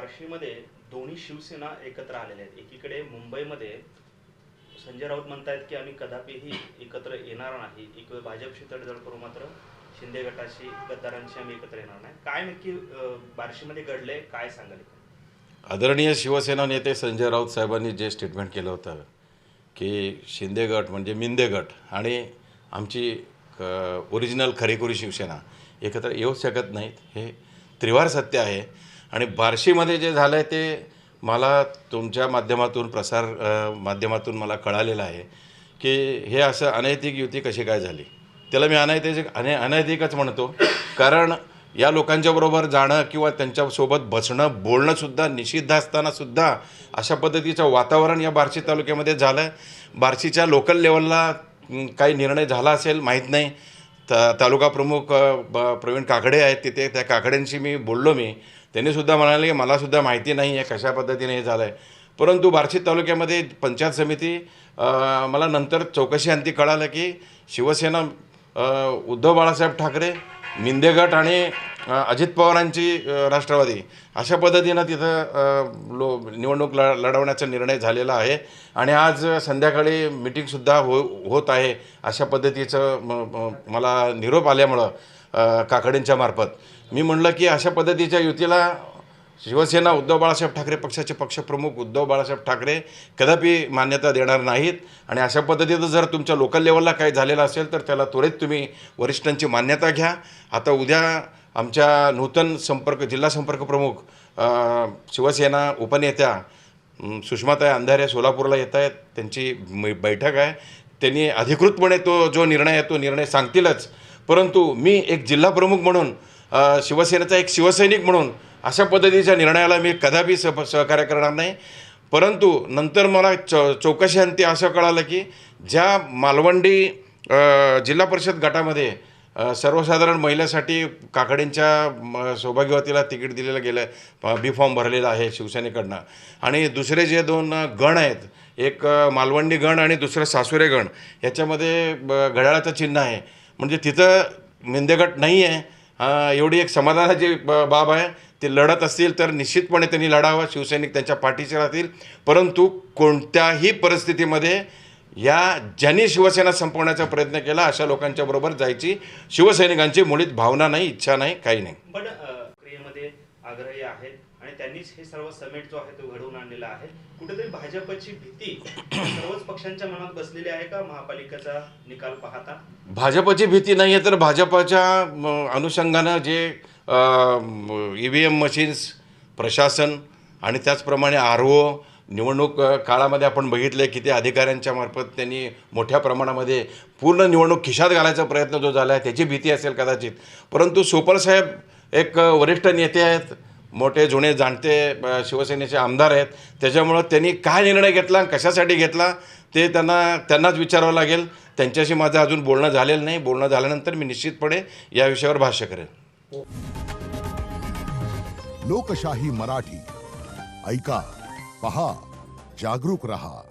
बार्शीमध्ये दोन्ही शिवसेना एकत्र आलेल्या आहेत। एकीकडे मुंबईमध्ये संजय राऊत म्हणतायत की आम्ही कदापिही एकत्र येणार नाही, एक वेळ भाजपशी तडजोड करू, मात्र शिंदे गटाशी गद्दारांशी आम्ही एकत्र येणार नाही। काय नक्की बार्शीमध्ये घडलंय, काय सांगाल? आदरणीय शिवसेना नेते संजय राऊत साहेबांनी जे स्टेटमेंट केलं होतं की शिंदे गट म्हणजे मिंदे गट आणि आमची ओरिजिनल खरेखुरी शिवसेना एकत्र येऊ शकत नाहीत, हे त्रिवार सत्य आहे। आणि बार्शीमध्ये जे झालं आहे ते मला तुमच्या माध्यमातून माध्यमातून मला कळालेलं आहे की हे असं अनैतिक युती कशी काय झाली। त्याला मी अनैतिकच म्हणतो, कारण या लोकांच्याबरोबर जाणं किंवा त्यांच्यासोबत बसणं बोलणंसुद्धा निषिद्ध असतानासुद्धा अशा पद्धतीचं वातावरण या बार्शी तालुक्यामध्ये झालं आहे। बार्शीच्या लोकल लेवलला काही निर्णय झाला असेल माहीत नाही। तालुका प्रमुख प्रवीण काकडे आहेत तिथे, त्या काकड्यांशी मी बोललो, त्यांनीसुद्धा म्हणाले की मलासुद्धा माहिती नाही आहे कशा पद्धतीने हे झालं आहे। परंतु बार्शी तालुक्यामध्ये पंचायत समिती मला नंतर चौकशी अंती कळालं की शिवसेना उद्धव बाळासाहेब ठाकरे, मिंदे गट आणि अजित पवारांची राष्ट्रवादी अशा पद्धतीनं तिथं निवडणूक लढवण्याचा निर्णय झालेला आहे। आणि आज संध्याकाळी मीटिंगसुद्धा होत आहे अशा पद्धतीचं मला निरोप आल्यामुळं काकडेंच्या मार्फत मी म्हटलं की अशा पद्धतीच्या युतीला शिवसेना उद्धव बाळासाहेब ठाकरे पक्षाचे पक्षप्रमुख उद्धव बाळासाहेब ठाकरे कदापि मान्यता देणार नाहीत। आणि अशा पद्धतीचं जर तुमच्या लोकल लेवलला काही झालेलं असेल तर त्याला त्वरित तुम्ही वरिष्ठांची मान्यता घ्या। आता उद्या आमच्या नूतन जिल्हा संपर्क प्रमुख शिवसेना उपनेत्या सुषमाताई अंधारे सोलापूरला येत आहेत, त्यांची बैठक आहे। त्यांनी अधिकृतपणे तो जो निर्णय आहे तो निर्णय सांगतीलच, परंतु मी एक जिल्हा प्रमुख म्हणून शिवसेनेचा एक शिवसैनिक म्हणून अशा पद्धतीच्या निर्णयाला मी कदापि सहकार्य करणार नाही। परंतु नंतर मला चौकशी अंती असं कळालं की ज्या मालवंडी जिल्हा परिषद गटामध्ये सर्वसाधारण महिलेसाठी काकडेंच्या सौभाग्यवतीला तिकीट दिलेलं गेलं, बी फॉर्म भरलेला आहे शिवसेनेकडनं। आणि दुसरे जे दोन गण आहेत, एक मालवंडी गण आणि दुसरं सासुरे गण, याच्यामध्ये घड्याळाचं चिन्ह आहे, म्हणजे तिथं मिंदेगट नाही आहे। एवढी एक समाधानाची बाब आहे। ते लढत असतील तर निश्चितपणे त्यांनी लढावं, शिवसैनिक त्यांच्या पाठीशी राहतील। परंतु कोणत्याही परिस्थितीमध्ये ज्यांनी शिवसेना संपवण्याचा प्रयत्न केला अशा लोकांच्या बरोबर जायची शिवसैनिकांची मुळीच भावना नाही, इच्छा नाही, काही नाही। पण क्रियेमध्ये आग्रही आहेत आणि त्यांनीच हे सर्व समेट जो आहे तो घडवून आणलेला आहे। कुठेतरी भाजपची भीती सर्वच पक्षांच्या मनात बसलेली आहे का महापालिकेचा निकाल पाहता? भाजपची भीती नाही आहे तर भाजपच्या अनुषंगानं जे EVM मशीन्स, प्रशासन आणि त्याचप्रमाणे RO निवडणूक काळामध्ये आपण बघितले की ते अधिकाऱ्यांच्या मार्फत त्यांनी मोठ्या प्रमाणामध्ये पूर्ण निवडणूक खिशात घालायचा प्रयत्न जो झाला आहे त्याची भीती असेल कदाचित। परंतु सोपल साहेब एक वरिष्ठ नेते आहेत, मोठे जुने जाणते शिवसेनेचे आमदार आहेत, त्याच्यामुळं त्यांनी काय निर्णय घेतला, कशासाठी घेतला ते त्यांनाच विचारावं लागेल। त्यांच्याशी माझं अजून बोलणं झालेलं नाही। बोलणं झाल्यानंतर मी निश्चितपणे या विषयावर भाष्य करेन। लोकशाही मराठी ऐका, पहा, जागरूक रहा।